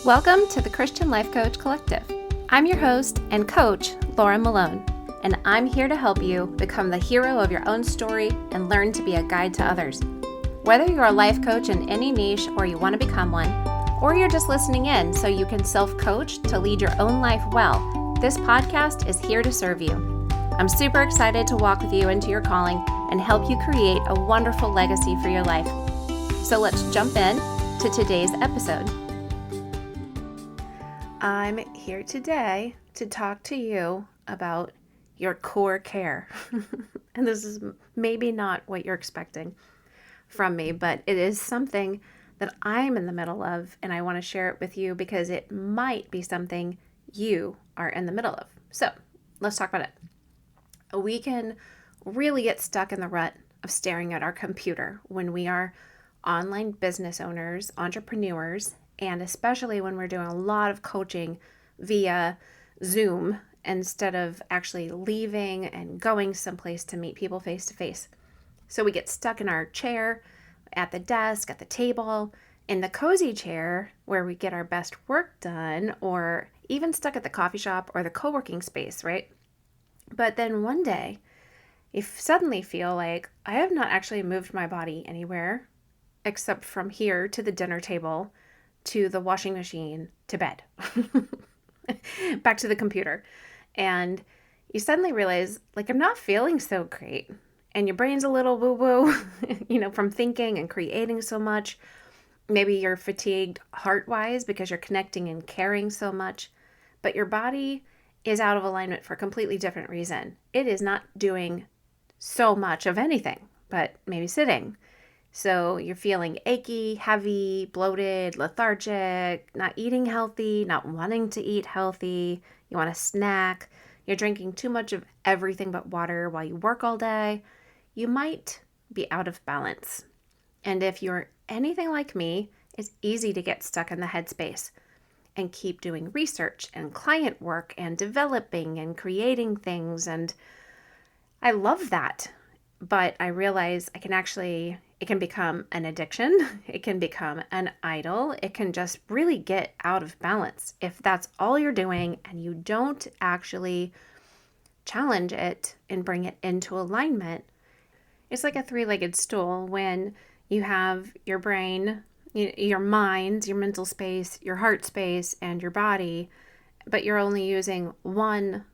Welcome to the Christian Life Coach Collective. I'm your host and coach, Laura Malone, and I'm here to help you become the hero of your own story and learn to be a guide to others. Whether you're a life coach in any niche or you want to become one, or you're just listening in so you can self-coach to lead your own life well, this podcast is here to serve you. I'm super excited to walk with you into your calling and help you create a wonderful legacy for your life. So let's jump in to today's episode. I'm here today to talk to you about your core care. And this is maybe not what you're expecting from me, but it is something that I'm in the middle of, and I want to share it with you because it might be something you are in the middle of. So let's talk about it. We can really get stuck in the rut of staring at our computer when we are online business owners, entrepreneurs, and especially when we're doing a lot of coaching via Zoom instead of actually leaving and going someplace to meet people face to face. So we get stuck in our chair, at the desk, at the table, in the cozy chair where we get our best work done, or even stuck at the coffee shop or the co-working space, right? But then one day, you suddenly feel like I have not actually moved my body anywhere except from here to the dinner table, to the washing machine, to bed, back to the computer. And you suddenly realize, like, I'm not feeling so great. And your brain's a little woo-woo, from thinking and creating so much. Maybe you're fatigued heart-wise because you're connecting and caring so much. But your body is out of alignment for a completely different reason. It is not doing so much of anything, but maybe sitting. So you're feeling achy, heavy, bloated, lethargic, not eating healthy, not wanting to eat healthy. You want to snack. You're drinking too much of everything but water while you work all day. You might be out of balance. And if you're anything like me, it's easy to get stuck in the headspace and keep doing research and client work and developing and creating things. And I love that. But I realize it can become an addiction. It can become an idol. It can just really get out of balance if that's all you're doing and you don't actually challenge it and bring it into alignment. It's like a three-legged stool when you have your brain, your mind, your mental space, your heart space, and your body, but you're only using one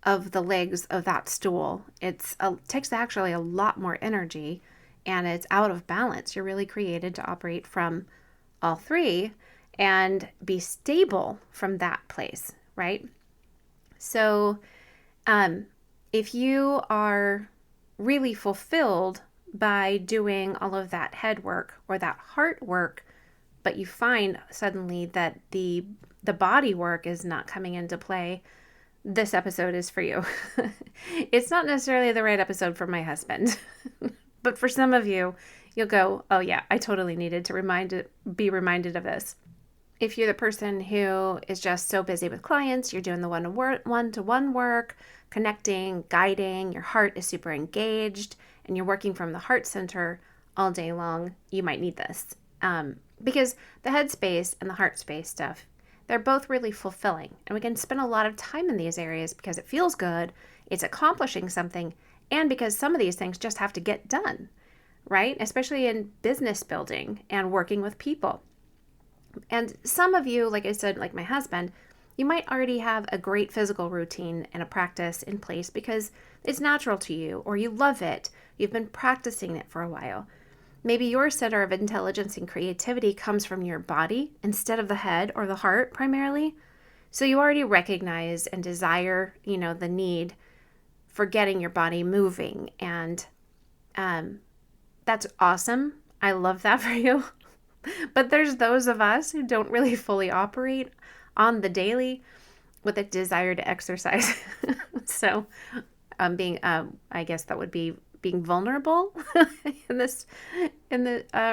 of the legs of that stool. It takes actually a lot more energy, and it's out of balance. You're really created to operate from all three and be stable from that place, right? So if you are really fulfilled by doing all of that head work or that heart work, but you find suddenly that the body work is not coming into play, this episode is for you. It's not necessarily the right episode for my husband, but for some of you, you'll go, oh yeah, I totally needed to be reminded of this. If you're the person who is just so busy with clients, you're doing the one-to-one work, connecting, guiding, your heart is super engaged, and you're working from the heart center all day long, you might need this. Because the head space and the heart space stuff, they're both really fulfilling, and we can spend a lot of time in these areas because it feels good, it's accomplishing something, and because some of these things just have to get done, right? Especially in business building and working with people. And some of you, like I said, like my husband, you might already have a great physical routine and a practice in place because it's natural to you or you love it. You've been practicing it for a while. Maybe your center of intelligence and creativity comes from your body instead of the head or the heart primarily. So you already recognize and desire, the need for getting your body moving. And that's awesome. I love that for you. But there's those of us who don't really fully operate on the daily with a desire to exercise. So I guess that would be being vulnerable right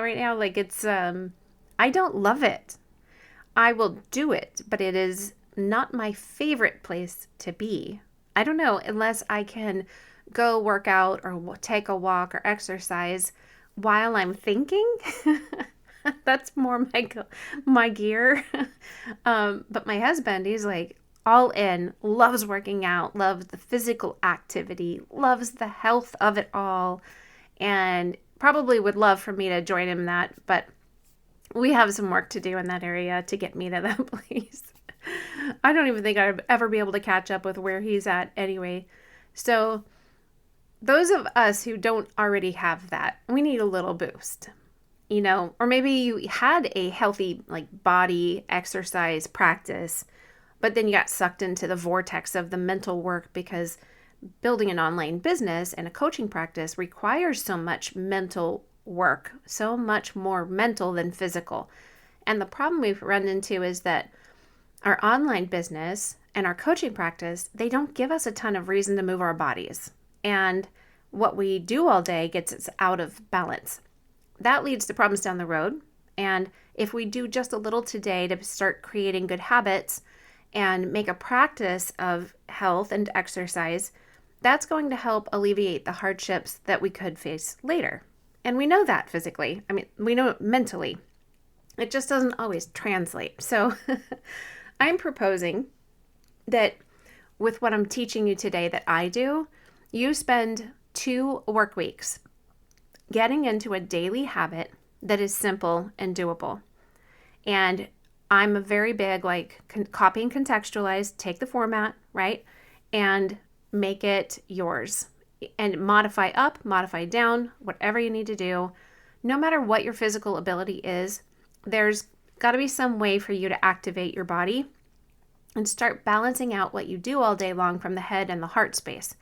now. Like it's, I don't love it. I will do it, but it is not my favorite place to be. I don't know, unless I can go work out or take a walk or exercise while I'm thinking. That's more my gear. But my husband, he's like all in, loves working out, loves the physical activity, loves the health of it all, and probably would love for me to join him in that, but we have some work to do in that area to get me to that place. I don't even think I'd ever be able to catch up with where he's at anyway. So those of us who don't already have that, we need a little boost, or maybe you had a healthy body exercise practice, but then you got sucked into the vortex of the mental work because building an online business and a coaching practice requires so much mental work, so much more mental than physical. And the problem we've run into is that our online business and our coaching practice, they don't give us a ton of reason to move our bodies. And what we do all day gets us out of balance. That leads to problems down the road. And if we do just a little today to start creating good habits and make a practice of health and exercise, that's going to help alleviate the hardships that we could face later. And we know that physically. I mean, we know it mentally. It just doesn't always translate. So I'm proposing that with what I'm teaching you today that I do, you spend 2 work weeks getting into a daily habit that is simple and doable. And I'm a very big copy and contextualize, take the format, right? And make it yours. And modify up, modify down, whatever you need to do. No matter what your physical ability is, there's got to be some way for you to activate your body and start balancing out what you do all day long from the head and the heart space.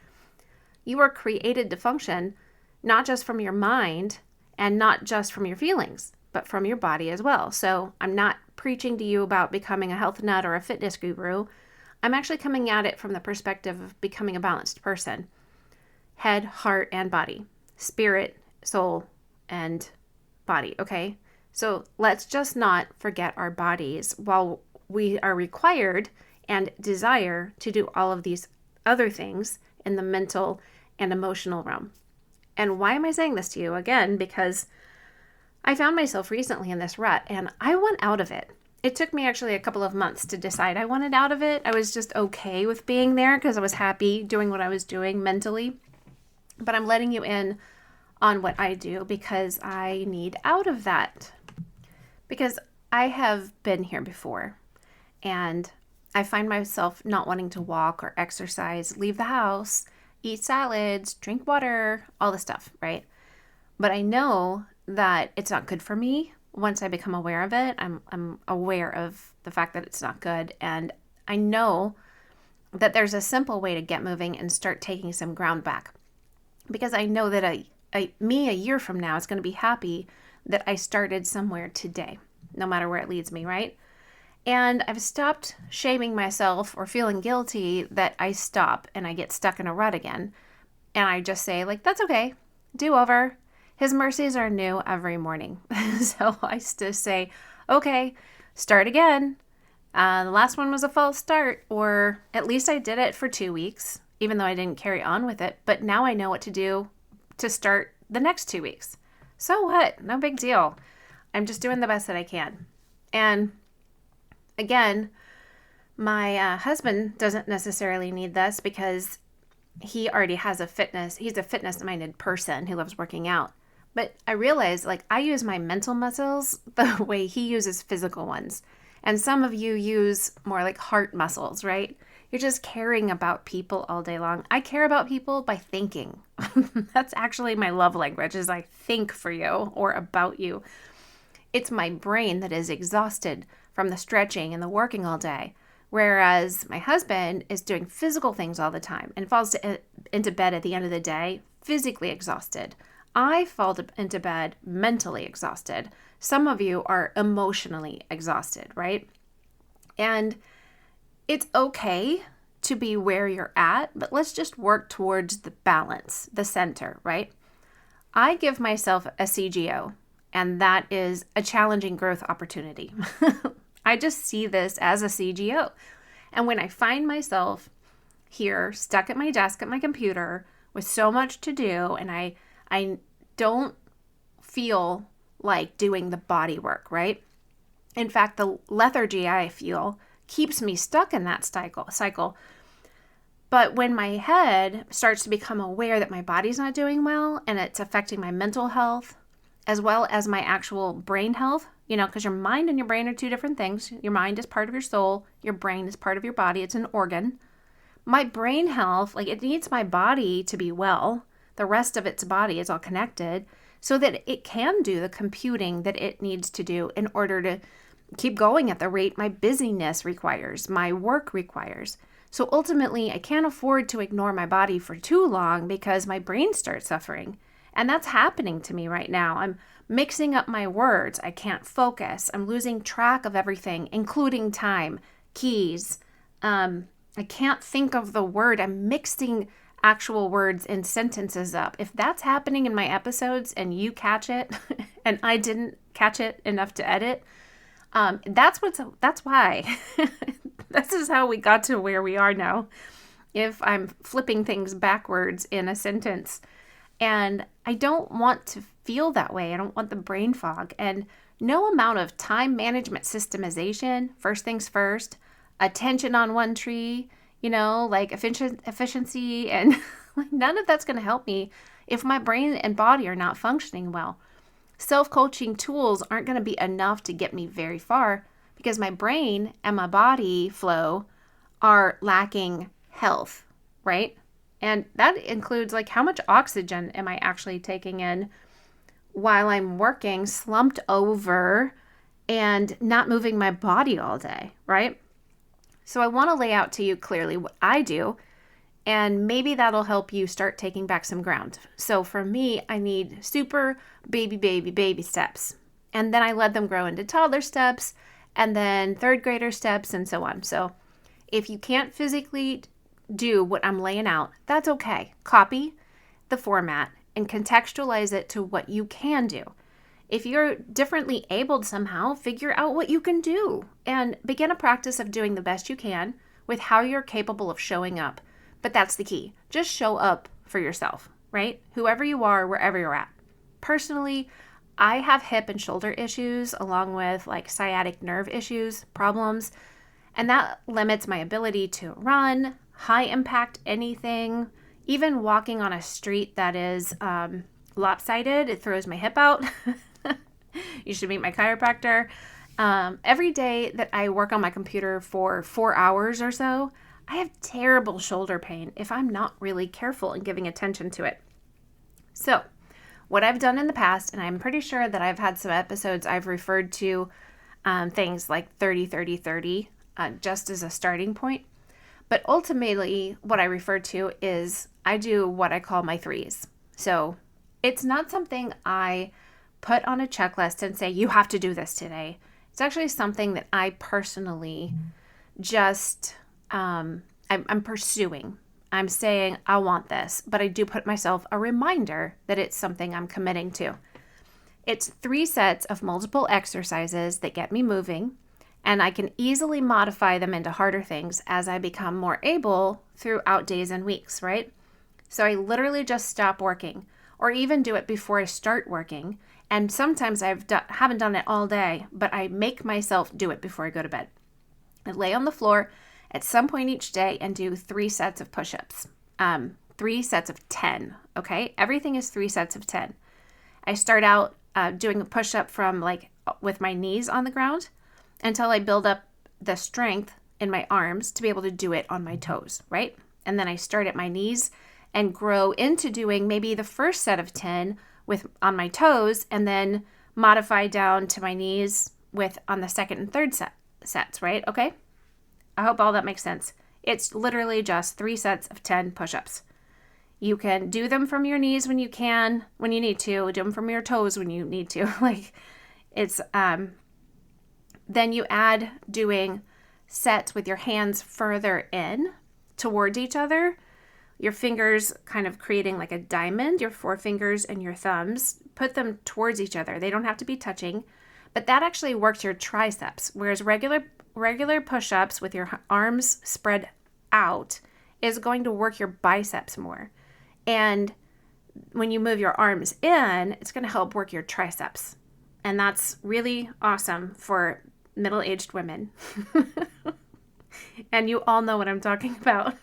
You are created to function not just from your mind and not just from your feelings, but from your body as well. So I'm not preaching to you about becoming a health nut or a fitness guru. I'm actually coming at it from the perspective of becoming a balanced person. Head, heart, and body. Spirit, soul, and body, okay? So let's just not forget our bodies while we are required and desire to do all of these other things in the mental and emotional realm. And why am I saying this to you? Again, because I found myself recently in this rut and I want out of it. It took me actually a couple of months to decide I wanted out of it. I was just okay with being there because I was happy doing what I was doing mentally. But I'm letting you in on what I do because I need out of that. Because I have been here before and I find myself not wanting to walk or exercise, leave the house, eat salads, drink water, all the stuff, right? But I know that it's not good for me. Once I become aware of it, I'm aware of the fact that it's not good. And I know that there's a simple way to get moving and start taking some ground back. Because I know that me a year from now is going to be happy that I started somewhere today, no matter where it leads me, right? And I've stopped shaming myself or feeling guilty that I stop and I get stuck in a rut again. And I just say, that's okay, do over. His mercies are new every morning. So I just say, okay, start again. The last one was a false start, or at least I did it for 2 weeks, even though I didn't carry on with it. But now I know what to do to start the next 2 weeks. So what? No big deal. I'm just doing the best that I can. And again, my husband doesn't necessarily need this because he already has he's a fitness-minded person who loves working out. But I realize, I use my mental muscles the way he uses physical ones. And some of you use more heart muscles, right? You're just caring about people all day long. I care about people by thinking. That's actually my love language, is I think for you or about you. It's my brain that is exhausted from the stretching and the working all day. Whereas my husband is doing physical things all the time and falls into bed at the end of the day physically exhausted. I fall into bed mentally exhausted. Some of you are emotionally exhausted, right? And it's okay to be where you're at, but let's just work towards the balance, the center, right? I give myself a CGO, and that is a challenging growth opportunity. I just see this as a CGO. And when I find myself here stuck at my desk at my computer with so much to do, and I don't feel like doing the body work, right? In fact, the lethargy I feel keeps me stuck in that cycle. But when my head starts to become aware that my body's not doing well and it's affecting my mental health as well as my actual brain health, because your mind and your brain are two different things. Your mind is part of your soul. Your brain is part of your body. It's an organ. My brain health, like it needs my body to be well. The rest of its body is all connected so that it can do the computing that it needs to do in order to keep going at the rate my busyness requires, my work requires. So ultimately, I can't afford to ignore my body for too long because my brain starts suffering. And that's happening to me right now. I'm mixing up my words. I can't focus. I'm losing track of everything, including time, keys. I can't think of the word. I'm mixing actual words and sentences up. If that's happening in my episodes and you catch it and I didn't catch it enough to edit, that's why. This is how we got to where we are now. If I'm flipping things backwards in a sentence, and I don't want to feel that way. I don't want the brain fog. And no amount of time management systemization, first things first, attention on one tree, like efficiency, and like none of that's going to help me if my brain and body are not functioning well. Self-coaching tools aren't going to be enough to get me very far because my brain and my body flow are lacking health, right? And that includes like how much oxygen am I actually taking in while I'm working, slumped over and not moving my body all day, right? So I want to lay out to you clearly what I do, and maybe that'll help you start taking back some ground. So for me, I need super baby steps. And then I let them grow into toddler steps and then third grader steps and so on. So if you can't physically do what I'm laying out, that's okay. Copy the format and contextualize it to what you can do. If you're differently abled somehow, figure out what you can do and begin a practice of doing the best you can with how you're capable of showing up. But that's the key. Just show up for yourself, right? Whoever you are, wherever you're at. Personally, I have hip and shoulder issues along with like sciatic nerve issues, problems, and that limits my ability to run, high impact anything, even walking on a street that is lopsided. It throws my hip out. You should meet my chiropractor. Every day that I work on my computer for 4 hours or so, I have terrible shoulder pain if I'm not really careful and giving attention to it. So what I've done in the past, and I'm pretty sure that I've had some episodes I've referred to things like 30-30-30 just as a starting point. But ultimately, what I refer to is I do what I call my threes. So it's not something I put on a checklist and say, you have to do this today. It's actually something that I personally just, I'm pursuing. I'm saying, I want this, but I do put myself a reminder that it's something I'm committing to. It's 3 sets of multiple exercises that get me moving, and I can easily modify them into harder things as I become more able throughout days and weeks, right? So I literally just stop working or even do it before I start working. And sometimes haven't done it all day, but I make myself do it before I go to bed. I lay on the floor at some point each day and do 3 sets of push-ups, 3 sets of 10, okay? Everything is 3 sets of 10. I start out doing a push-up from with my knees on the ground until I build up the strength in my arms to be able to do it on my toes, right? And then I start at my knees and grow into doing maybe the first set of 10 on my toes, and then modify down to my knees on the second and third sets, right? Okay? I hope all that makes sense. It's literally just 3 sets of 10 push-ups. You can do them from your knees when you need to, do them from your toes when you need to. Then you add doing sets with your hands further in towards each other. Your fingers kind of creating like a diamond, your forefingers and your thumbs, put them towards each other. They don't have to be touching, but that actually works your triceps. Whereas regular push-ups with your arms spread out is going to work your biceps more. And when you move your arms in, it's going to help work your triceps. And that's really awesome for middle-aged women. And you all know what I'm talking about.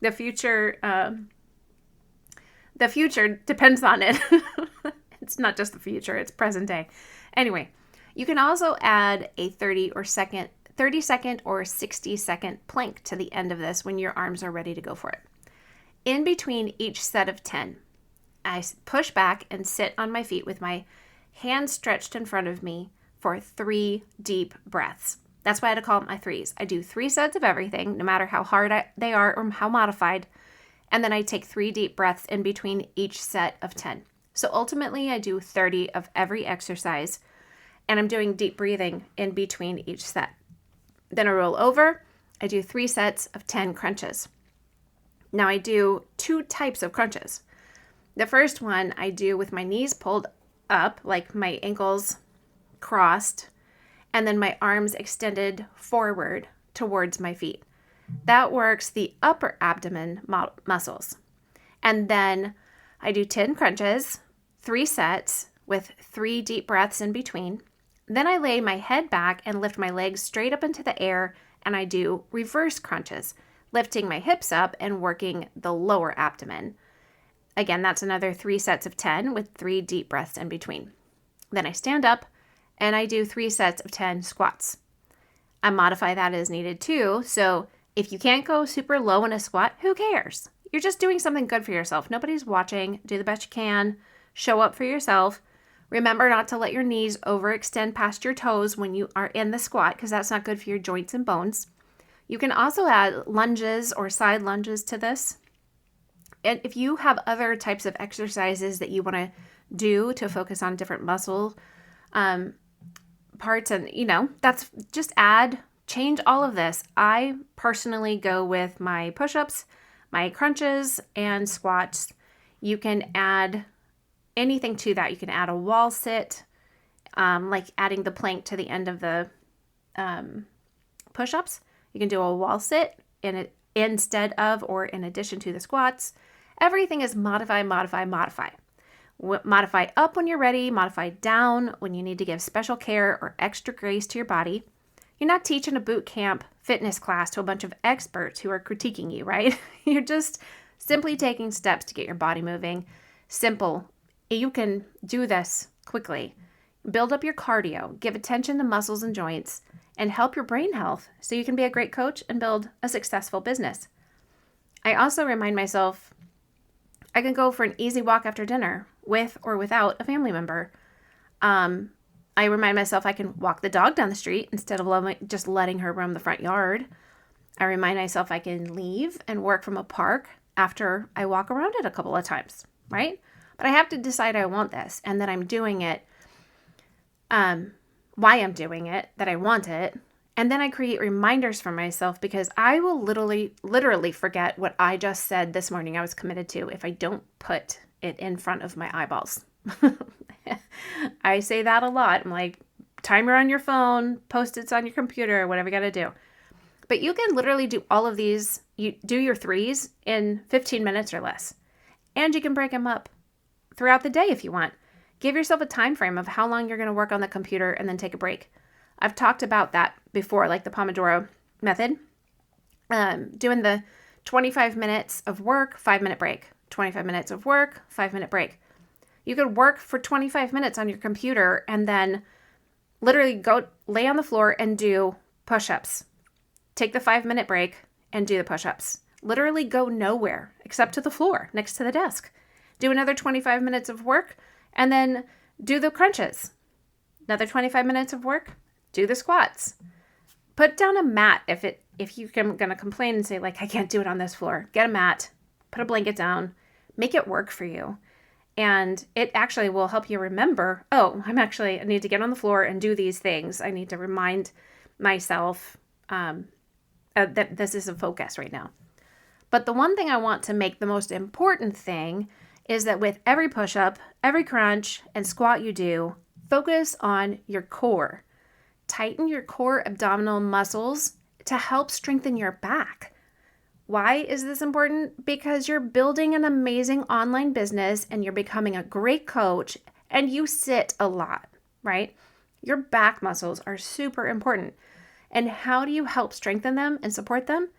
The future, the future depends on it. It's not just the future, it's present day. Anyway, you can also add a 30 second or 60-second plank to the end of this when your arms are ready to go for it. In between each set of 10, I push back and sit on my feet with my hands stretched in front of me for 3 deep breaths. That's why I had to call it my threes. I do 3 sets of everything, no matter how hard they are or how modified. And then I take 3 deep breaths in between each set of 10. So ultimately, I do 30 of every exercise, and I'm doing deep breathing in between each set. Then I roll over. I do 3 sets of 10 crunches. Now I do 2 types of crunches. The first one I do with my knees pulled up, like my ankles crossed, and then my arms extended forward towards my feet. That works the upper abdomen muscles. And then I do 10 crunches, 3 sets with 3 deep breaths in between. Then I lay my head back and lift my legs straight up into the air, and I do reverse crunches, lifting my hips up and working the lower abdomen. Again, that's another 3 sets of 10 with 3 deep breaths in between. Then I stand up and I do 3 sets of 10 squats. I modify that as needed too. So if you can't go super low in a squat, who cares? You're just doing something good for yourself. Nobody's watching. Do the best you can. Show up for yourself. Remember not to let your knees overextend past your toes when you are in the squat, because that's not good for your joints and bones. You can also add lunges or side lunges to this. And if you have other types of exercises that you want to do to focus on different muscle parts, and that's just change all of this. I personally go with my push-ups, my crunches, and squats. You can add anything to that. You can add a wall sit, like adding the plank to the end of the push-ups. You can do a wall sit instead of or in addition to the squats. Everything is modify, modify, modify. Modify up when you're ready, modify down when you need to give special care or extra grace to your body. You're not teaching a boot camp fitness class to a bunch of experts who are critiquing you, right? You're just simply taking steps to get your body moving. Simple. You can do this quickly. Build up your cardio, give attention to muscles and joints, and help your brain health so you can be a great coach and build a successful business. I also remind myself I can go for an easy walk after dinner with or without a family member. I remind myself I can walk the dog down the street instead of just letting her roam the front yard. I remind myself I can leave and work from a park after I walk around it a couple of times, right? But I have to decide I want this and that I'm doing it, why I'm doing it, that I want it. And then I create reminders for myself because I will literally forget what I just said this morning I was committed to if I don't put it in front of my eyeballs. I say that a lot. I'm like, timer on your phone, Post-its on your computer, whatever you got to do. But you can literally do all of these. You do your threes in 15 minutes or less. And you can break them up throughout the day if you want. Give yourself a time frame of how long you're going to work on the computer and then take a break. I've talked about that before, like the Pomodoro method. Doing the 25 minutes of work, 5-minute break. 25 minutes of work, 5-minute break. You could work for 25 minutes on your computer and then literally go lay on the floor and do push-ups. Take the 5-minute break and do the push-ups. Literally go nowhere except to the floor next to the desk. Do another 25 minutes of work and then do the crunches. Another 25 minutes of work, do the squats. Put down a mat if you're going to complain and say, like, I can't do it on this floor. Get a mat, put a blanket down, make it work for you. And it actually will help you remember, I need to get on the floor and do these things. I need to remind myself that this is a focus right now. But the one thing I want to make the most important thing is that with every push-up, every crunch, and squat you do, focus on your core. Tighten your core abdominal muscles to help strengthen your back. Why is this important? Because you're building an amazing online business and you're becoming a great coach and you sit a lot, right? Your back muscles are super important. And how do you help strengthen them and support them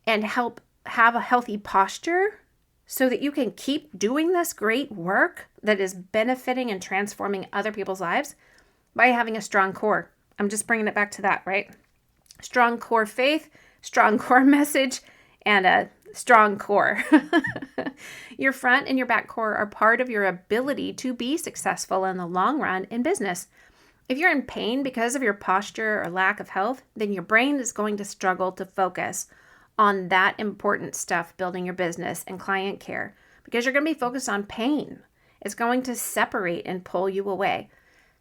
and help have a healthy posture so that you can keep doing this great work that is benefiting and transforming other people's lives? By having a strong core. I'm just bringing it back to that, right? Strong core faith, strong core message, and a strong core. Your front and your back core are part of your ability to be successful in the long run in business. If you're in pain because of your posture or lack of health, then your brain is going to struggle to focus on that important stuff, building your business and client care, because you're going to be focused on pain. It's going to separate and pull you away.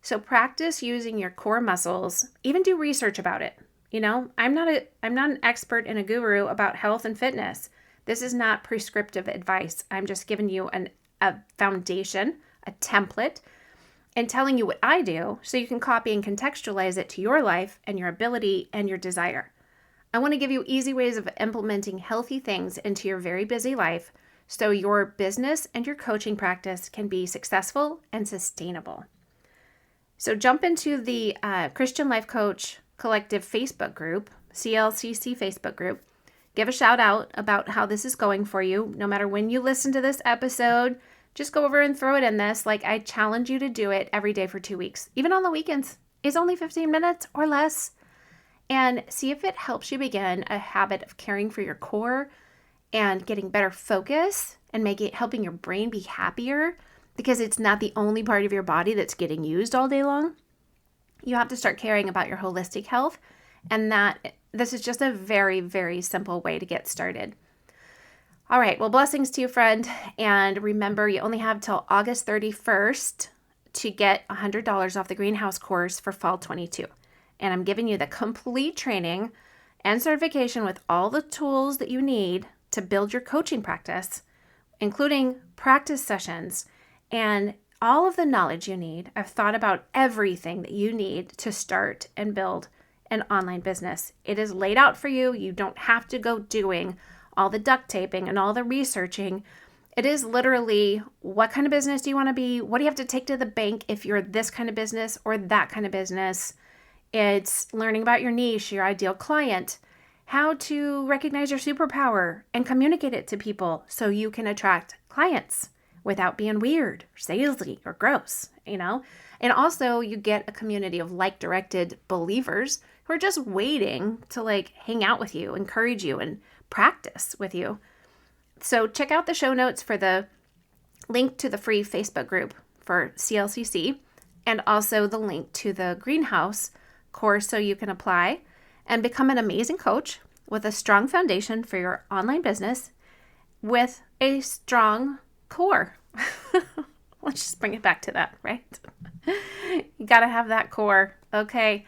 So practice using your core muscles, even do research about it. I'm not an expert and a guru about health and fitness. This is not prescriptive advice. I'm just giving you a foundation, a template, and telling you what I do so you can copy and contextualize it to your life and your ability and your desire. I want to give you easy ways of implementing healthy things into your very busy life so your business and your coaching practice can be successful and sustainable. So jump into the Christian Life Coach Collective Facebook group, CLCC Facebook group. Give a shout out about how this is going for you. No matter when you listen to this episode, just go over and throw it in this. Like, I challenge you to do it every day for 2 weeks, even on the weekends. It's only 15 minutes or less. And see if it helps you begin a habit of caring for your core and getting better focus and helping your brain be happier, because it's not the only part of your body that's getting used all day long. You have to start caring about your holistic health, and this is just a very, very simple way to get started. All right, well, blessings to you, friend, and remember, you only have till August 31st to get $100 off the Greenhouse course for Fall 22, and I'm giving you the complete training and certification with all the tools that you need to build your coaching practice, including practice sessions and all of the knowledge you need. I've thought about everything that you need to start and build an online business. It is laid out for you. You don't have to go doing all the duct taping and all the researching. It is literally, what kind of business do you want to be? What do you have to take to the bank if you're this kind of business or that kind of business? It's learning about your niche, your ideal client, how to recognize your superpower and communicate it to people so you can attract clients without being weird, or salesy, or gross, And also you get a community of like-directed believers who are just waiting to hang out with you, encourage you, and practice with you. So check out the show notes for the link to the free Facebook group for CLCC, and also the link to the Greenhouse course so you can apply and become an amazing coach with a strong foundation for your online business with a strong core. Let's just bring it back to that, right? You got to have that core. Okay.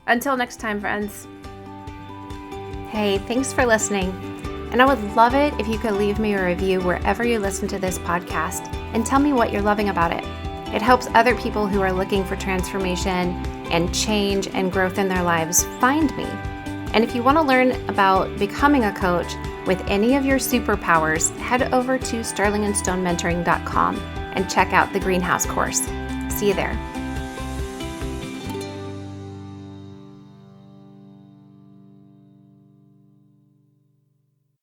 Until next time, friends. Hey, thanks for listening. And I would love it if you could leave me a review wherever you listen to this podcast and tell me what you're loving about it. It helps other people who are looking for transformation and change and growth in their lives find me. And if you want to learn about becoming a coach with any of your superpowers, head over to sterlingandstonementoring.com and check out the Greenhouse course. See you there.